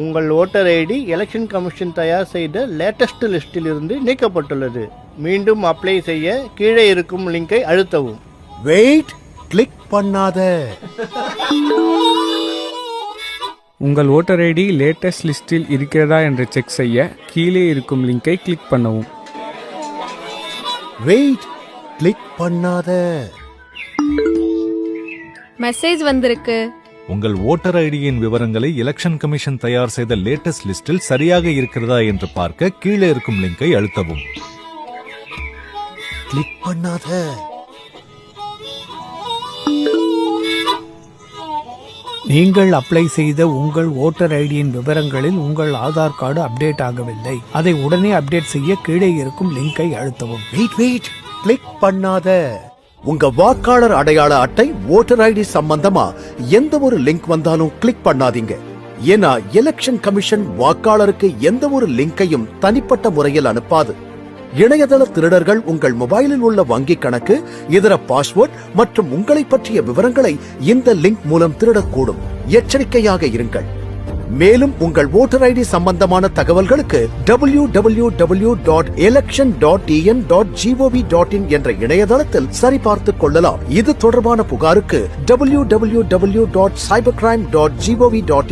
உங்கள் voter ID election commission தயார் செய்த லேட்டஸ்ட் லிஸ்டில் இருந்து நீக்கப்பட்டுள்ளது. மீண்டும் அப்ளை செய்ய கீழே இருக்கும் லிங்கை அழுத்தவும். வெயிட், கிளிக் பண்ணாத. உங்கள் ஓட்டர் ஐடி லேட்டஸ்ட் லிஸ்டில் இருக்கிறதா என்று செக் செய்ய கீழே இருக்கும் லிங்கை கிளிக் பண்ணவும். வெயிட், கிளிக் பண்ணாத. மெசேஜ் வந்திருக்கு. உங்கள் ஓட்டர் ஐடியின் விவரங்களை எலெக்ஷன் கமிஷன் தயார் செய்த லேட்டஸ்ட் லிஸ்டில் சரியாக இருக்கிறதா என்று பார்க்க கீழே இருக்கும் லிங்கை அழுத்தவும். கிளிக் பண்ணாத. நீங்கள் அப்ளை செய்த உங்கள் ஓட்டர் ஐடியின் விவரங்களில் உங்கள் ஆதார் கார்டு அப்டேட் ஆகவில்லை. அதை உடனே அப்டேட் செய்ய கீழே இருக்கும் லிங்கை அழுத்தவும். வெயிட், கிளிக் பண்ணாத. உங்க வாக்காளர் அடையாள அட்டை, ஓட்டர் ஐடி சம்பந்தமா எந்த ஒரு லிங்க் வந்தாலும் கிளிக் பண்ணாதீங்க. ஏன்னா எலெக்ஷன் கமிஷன் வாக்காளருக்கு எந்த ஒரு லிங்கையும் தனிப்பட்ட முறையில் அனுப்பாது. இணையதள திருடர்கள் உங்கள் மொபைலில் உள்ள வங்கி கணக்கு, இதர பாஸ்வேர்ட் மற்றும் உங்களை பற்றிய விவரங்களை இந்த லிங்க் மூலம் திருடக்கூடும். எச்சரிக்கையாக இருங்கள். மேலும் உங்கள் ஓட்டர் ஐடி சம்பந்தமான தகவல்களுக்கு www.election.en.gov.in என்ற இணையதளத்தில் சரிபார்த்துக் கொள்ளலாம். இது தொடர்பான புகாருக்கு www.cybercrime.gov.in